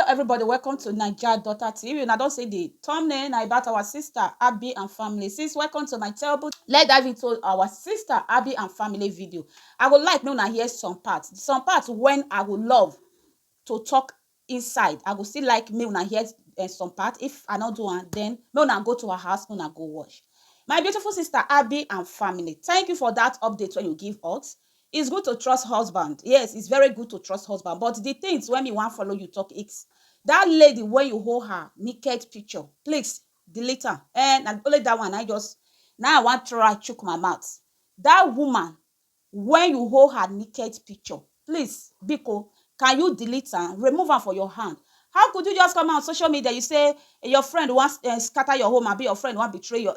everybody, welcome to Naija Daughter TV. And I don't say the thumbnail now about our sister Abi and family. Sis, welcome to my table. Let's dive into our sister Abi and family video. I would like now hear some parts. Some parts when I would love to talk inside. I would still like me when I hear some part. If I not do one, then me when I go to her house, when I go watch. My beautiful sister Abi and family. Thank you for that update when you give us. It's good to trust husband. Yes, it's very good to trust husband. But the things when me want follow you talk, it's that lady when you hold her naked picture, please delete her. And only that one I want to try choke my mouth. That woman when you hold her naked picture, please, Biko, can you delete her? Remove her for your hand. How could you just come out on social media? You say your friend wants scatter your home, and be your friend want betray your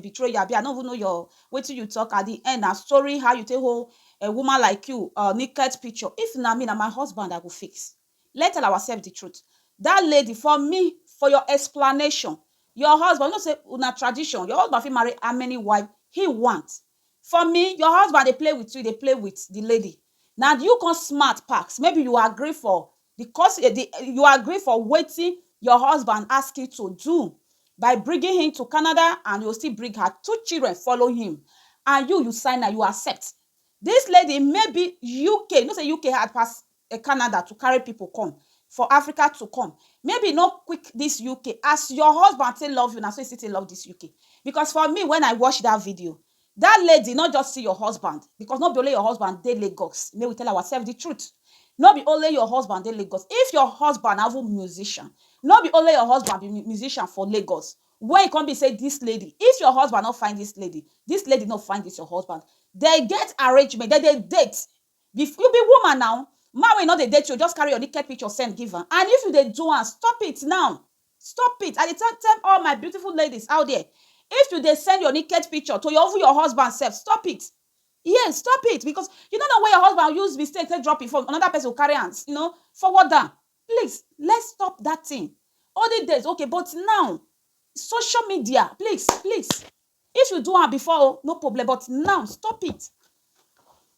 betray you. I don't even know your way till you talk at the end. A story how you tell a woman like you naked picture. If na me, na my husband I will fix. Let's tell ourselves the truth. That lady, for me, for your explanation, your husband, not say una tradition. Your husband fit marry how many wives he wants. For me, your husband they play with you, they play with the lady. Now you can smart packs. Maybe you agree for because you agree for waiting your husband ask you to do by bringing him to Canada, and you'll still bring her 2 children follow him, and you sign and you accept. This lady maybe UK, not say UK had passed Canada to carry people come for Africa to come. Maybe not quick this UK as your husband say love you, and so you still love this UK. Because for me, when I watch that video, that lady not just see your husband, because not be only your husband dey Lagos. May we tell ourselves the truth. Not be only your husband dey Lagos. If your husband have a musician, not be only your husband be musician for Lagos. When you come be say this lady, if your husband not find this lady not find this your husband, they get arrangement, they date. You be woman now, man wey not dey date you, just carry your naked picture send give her. And if you dey do one, stop it now. Stop it. I tell all my beautiful ladies out there, if you dey send your naked picture to your husband self, stop it. Yes, stop it, because you don't know where your husband use mistake to drop it for another person will carry hands, forward down. Please, let's stop that thing. All the days, okay, but now social media, please. If you do one before, no problem, but now stop it.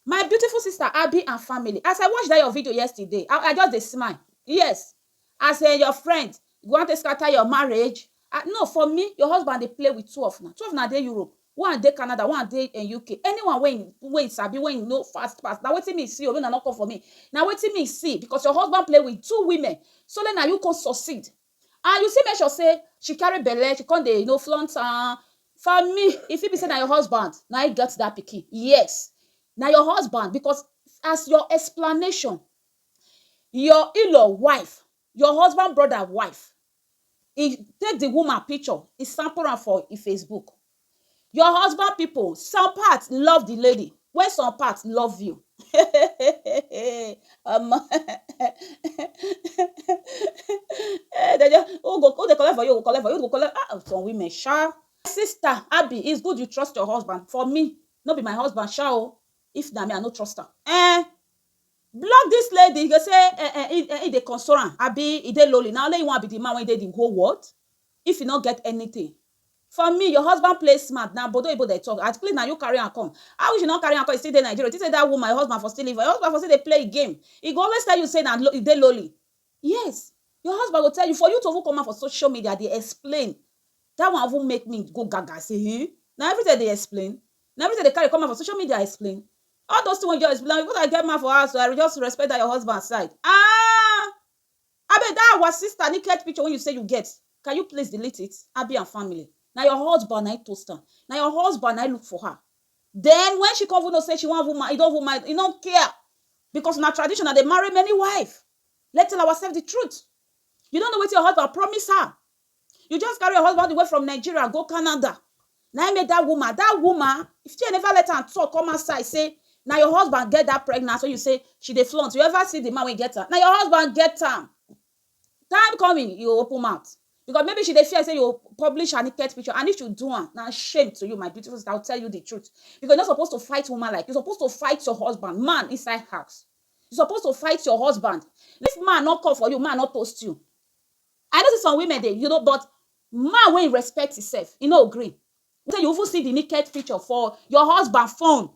My beautiful sister Abi and family, as I watched that your video yesterday, I just dey smile. Yes, as your friend, you want to scatter your marriage. No, for me, your husband they play with 2 of now. 2 of now dey Europe, 1 dey Canada, 1 dey in UK. Anyone when sabi, when you know fast pass. Now wetin me see, or not come for me. Now wetin me see, because your husband play with 2 women, so then now you can succeed. And you see, make sure say she carry belle, she come dey flaunt. For me, if you be say na your husband, now you get that pikin. Yes, now your husband, because as your explanation, your in-law wife, your husband brother wife, he take the woman picture, he sample am for Facebook. Your husband people, some parts love the lady, when some parts love you. They just, they collect for you, collect for you, go collect. Some women, sha. Sister Abi, it's good you trust your husband. For me, not be my husband, sha. If na me, I no trust her. Block this lady. You go say he dey console am, Abi he dey lonely. Now only you want be the man when dey the whole world. If you not get anything. For me, your husband plays smart. Now, bodo ibo they talk. At least now you carry and come. I wish you not carry and come. You still in Nigeria. You say that woman, my husband for still live. Your husband for still they play a game. He go always tell you say that they lowly. Yes, your husband will tell you, for you to come out for social media, they explain. That one will make me go gaga. Say, now everything they explain. Now everything they carry come out for social media explain. All those things when you explain, because I get mad for us, so I just respect that your husband's side. I bet that was sister naked picture when you say you get. Can you please delete it? Abi and family. Now your husband I toast her. Now your husband I look for her. Then when she come to say she want woman, he don't care. Because in our tradition, they marry many wives. Let's tell ourselves the truth. You don't know what your husband promise her. You just carry your husband away from Nigeria, go Canada. Now I made that woman, if she never let her talk, come outside, say, now your husband get that pregnant, so you say she dey flaunt. You ever see the man when get her? Now your husband get her. Time coming, you open mouth. Because maybe she dey fear say you publish her naked picture, and if you do one, now shame to you, my beautiful sister. I'll tell you the truth. Because you're not supposed to fight woman like you're supposed to fight your husband, man inside house. You're supposed to fight your husband. If man not call for you, man not toast you. I know some women they, but man when he respects himself, he no agree. So you even see the naked picture for your husband phone.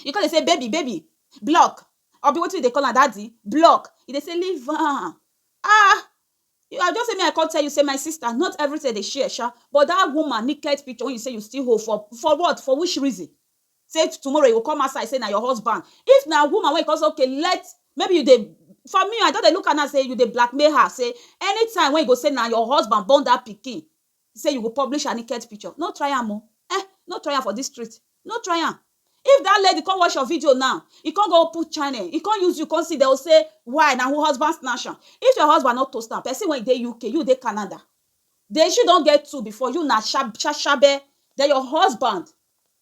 You can say baby, block. Or be what they call her daddy, block. They say leave her. I just say me I can't tell you, say my sister, not everything they share, sha. But that woman naked picture when you say you still hold for what? For which reason? Say tomorrow you will come outside say na your husband. If na woman wey cause okay, let maybe you dey, for me I don't dey look at her say you dey blackmail her, say anytime when you go say na your husband born that pikin, say you go publish her naked picture. No try am o. No try am for this street. No try am. If that lady come watch your video now, e come go put channel, e come use you, come see, they will say why na who husband snatch am. If your husband not toast am, person wey dey UK, you dey Canada, they should don't get two before you na shabe. Then your husband,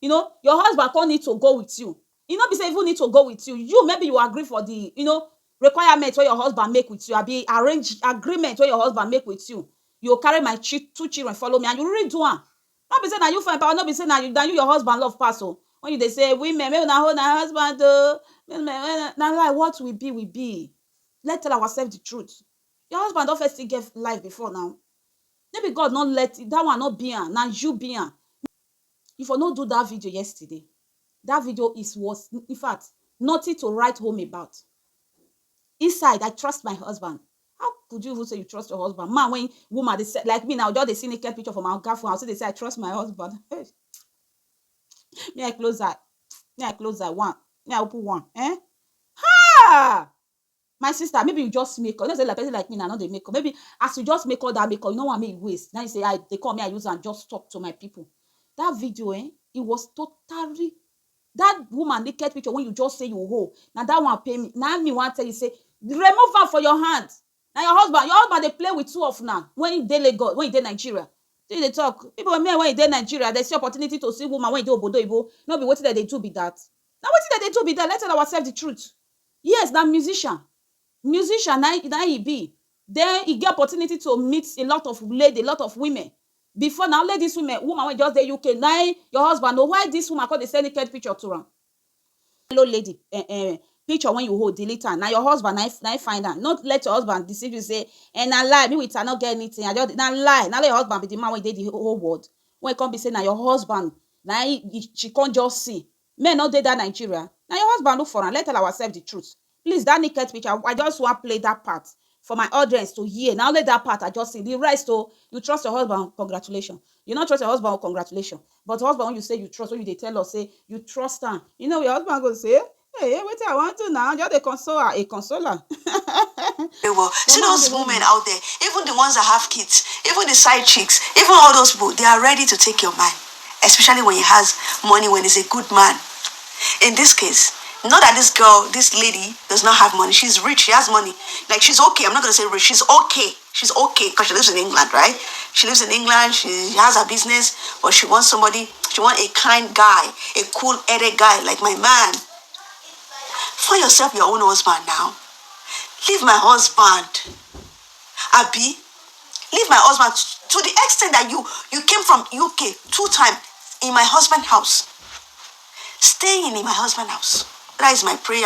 your husband can't need to go with you. You know, be say even need to go with you. You maybe you agree for the requirement where your husband make with you. I be arrange agreement where your husband make with you. You carry my two children follow me, and you really do am. Not be say na you find power. Not be say na you your husband love pass. So when you they say women maybe na hold na husband na lie. What we be. Let's tell ourselves the truth. Your husband don't first get life before now. Maybe God not let that one not be am. Now you be am. If you not do that video yesterday, that video was in fact nothing to write home about. Inside, I trust my husband. How could you even say you trust your husband? Man, when woman they say like me now, just they see naked picture from our girlfriend, I'll say they say I trust my husband. Me I close that. One. Me I open one. Ha! My sister, maybe you just make up. You know, say like person like me, now not they make up. Maybe as you just make all that make up, you know what me waste. Now you say they call me, I use and just talk to my people. That video, it was totally that woman naked picture when you just say you hold. Now that one pay me. Now me want tell you say remove her for your hand. Now your husband they play with two of now. When you dey Lagos, when you dey Nigeria, they talk. People when you dey Nigeria, they see opportunity to see woman when you dey Obodo Ibo. No be wetin that they do be that. Now wetin that they do be that. Let's tell ourselves the truth. Yes, that musician now he be. Then he get opportunity to meet a lot of lady, a lot of women. Before now, let this woman when just the UK, now your husband know why this woman called the send naked picture to her. Hello lady, picture when you hold, delete her. Now your husband, now find her. Not let your husband deceive you, say, and I lie, me with her not get anything. I just now lie. Now let your husband be the man when did the whole world. When it can't be saying now your husband, now she can't just see. Men not did that Nigeria. Now your husband look for her. Let's tell ourselves the truth. Please, that naked picture, I just want to play that part for my audience to hear. Now let that part I just see. The rest, you trust your husband, congratulations. You not trust your husband, congratulations. But husband, when you say you trust, when you they tell us, say you trust her. You know your husband go say, hey, what I want to now, just a consoler, a consoler. Well, see those women out there, even the ones that have kids, even the side chicks, even all those people, they are ready to take your man. Especially when he has money, when he's a good man. In this case, not that this lady does not have money. She's rich. She has money. Like, she's okay. I'm not going to say rich. She's okay. She's okay because she lives in England, right? She lives in England. She has her business. But she wants somebody. She wants a kind guy, a cool-headed guy like my man. Find yourself your own husband now. Leave my husband. Abi, leave my husband to the extent that you came from UK 2 times in my husband's house. Staying in my husband's house. Whether it's my prayer,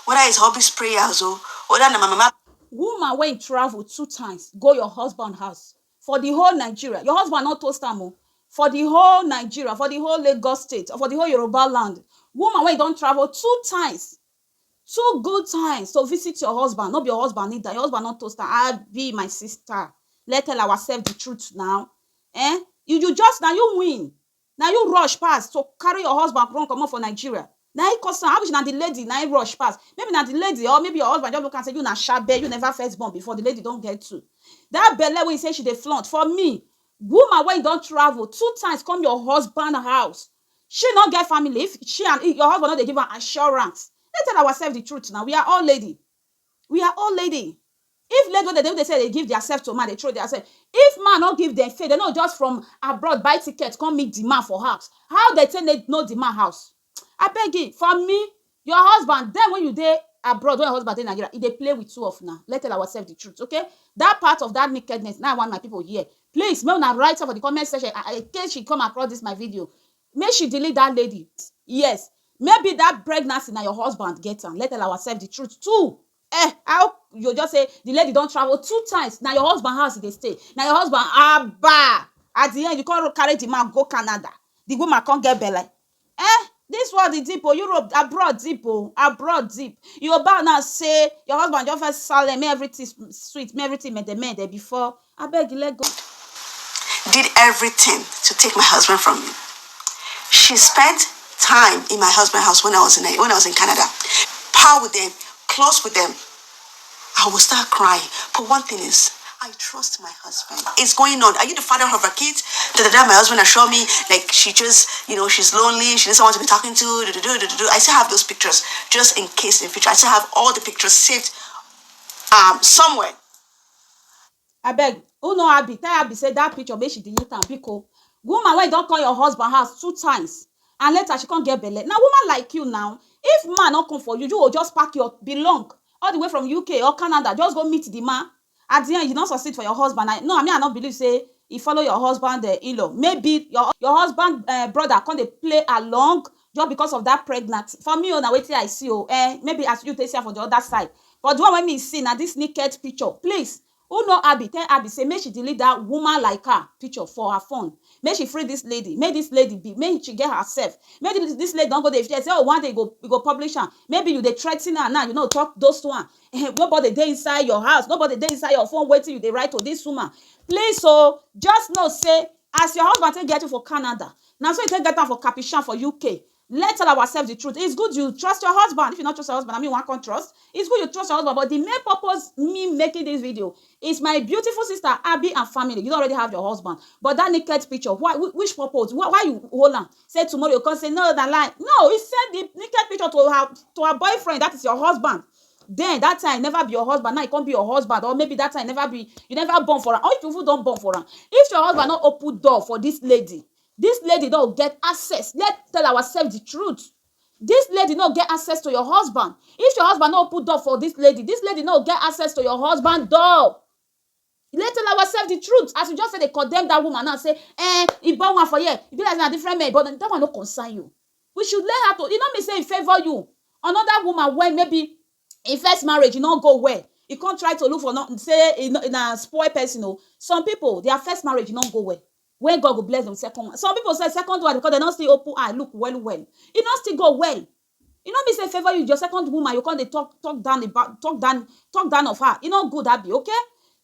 whether it's hobby's prayers, whether my mama. Woman when you travel 2 times, go your husband's house. For the whole Nigeria. Your husband not toast am. For the whole Nigeria, for the whole Lagos state, or for the whole Yoruba land. Woman when you don't travel 2 times. 2 good times to visit your husband. Not be your husband either. Your husband not toast am. I be my sister. Let's tell ourselves the truth now. You just now you win. Now you rush past to carry your husband run come on for Nigeria. Now he cause how na the lady now he rush past. Maybe na the lady or maybe your husband just look and say you na shabe, you never first born before the lady don't get to. That belle when you say she dey flaunt for me. Woman when you don't travel 2 times come your husband house. She not get family. If she and your husband not they give her assurance. Let's tell ourselves the truth now. We are all lady. If lady they say they give themselves to man, they throw themselves. If man not give them faith, they not just from abroad buy tickets, come meet the man for house. How they say they know the man house? I beg you, for me, your husband, then when you dey abroad, when your husband dey Nigeria, they play with 2 of now. Let's tell ourselves the truth, okay? That part of that nakedness, now I want my people here. Please, may una write up for the comment section in case she come across this my video. May she delete that lady. Yes. Maybe that pregnancy now your husband get am. Let's tell ourselves the truth too. How you just say the lady don't travel 2 times. Now your husband house they stay. Now your husband, abba. At the end, you can't carry the man go Canada. The woman can't get belly. This world is deep, Europe, abroad deep, abroad deep. You about now say your husband just first silent, make everything sweet, make everything made before. I beg you, let go. Did everything to take my husband from me. She spent time in my husband's house when I was in Canada. Power with them, close with them. I will start crying. But one thing is, I trust my husband. It's going on. Are you the father of her kids? My husband has shown me, like, she just, she's lonely. She doesn't want to be talking to. I still have those pictures, just in case in future. I still have all the pictures saved somewhere. I beg, who know Abi? Tell Abi say that picture make she delete am because woman when don't call your husband house 2 times and later she can't get belle. Now woman like you now, if man not come for you, you will just pack your belong all the way from UK or Canada, just go meet the man. At the end, you don't succeed for your husband. I not believe say you follow your husband in-law. Maybe your husband brother can't they play along just because of that pregnancy. For me, now wait till I see maybe as you take care for the other side. But the one when me see now this naked picture, please. Who know Abi? Tell Abi say make she delete that woman like her picture for her phone. Make she free this lady. Make this lady be. Make she get herself. Maybe this lady don't go there. If she say, oh, one day you go publish her. Maybe you they threaten her now. Talk those one. Nobody dey inside your house. Nobody dey inside your phone waiting you they write to this woman. Please, so just know say as your husband take get you for Canada. Now so you take get her for Capitan for UK. Let's tell ourselves the truth. It's good you trust your husband. If you not trust your husband, I mean one can't trust. It's good you trust your husband. But the main purpose me making this video is my beautiful sister Abiandfamily. You don't already have your husband. But that naked picture, which purpose? Why you hold on? Say tomorrow you can say no, that lie. No, he sent the naked picture to her boyfriend. That is your husband. Then that time never be your husband. Now it can't be your husband. Or maybe that time you never born for her. Or if you don't born for her. If your husband not open door for this lady don't get access. Let's tell ourselves the truth. This lady don't get access to your husband. If your husband not open door for this lady don't get access to your husband door. Let's tell ourselves the truth. As you just say, they condemn that woman now say, he born one for here. It be like a different man, but that one no concern you. We should let her to. You know me say in favor you. Another woman when maybe in first marriage you not go well. You can't try to look for not say in a spoiled person. Some people their first marriage you not go well. When God will bless them second one. Some people say second one because they don't still open eye look well. It not still go well. You know me say favor you your second woman. You can't talk down of her. You know good that be okay.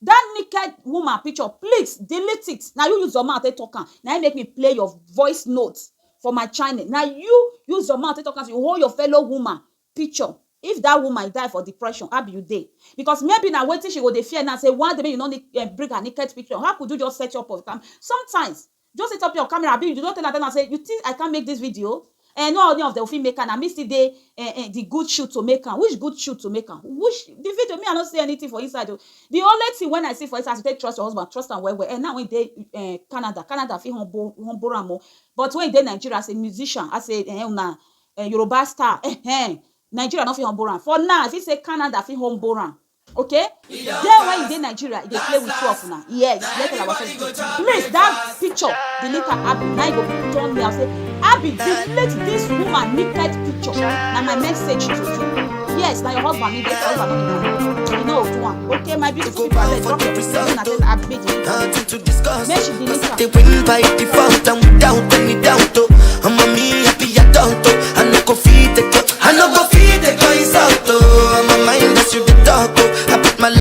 That naked woman picture, please delete it. Now you use your mouth to talk. Now you make me play your voice notes for my channel. Now you use your mouth to talk. You hold your fellow woman picture. If that woman die for depression, how be you dey? Because maybe now waiting she go dey fear now say one day you no need bring her naked picture. How could you just set up your camera? Sometimes just set up your camera. You don't tell her say you think I can make this video? And no any of the filmmaker na me still dey the good shoot to make am. Which good shoot to make am? Which the video me I don't see anything for inside. The only thing when I see for inside, you take trust your husband, trust am well. And now when they Canada fit humble am. But when they Nigeria as a musician, as a Yoruba star, Nigeria not fit humble am. For now, if you say Canada fit humble am. Okay? Then when you dey Nigeria, they play with 12 now. Yes, let our face. Please, that picture, delete her Abi. Now you go turn me and say, Abi, delete this woman naked picture. Now my message to you. Yes, now your husband need this husband. You know one. Okay, my beautiful people, I drop your decision and then I make it. Make she delete her. They win by default and without any doubt.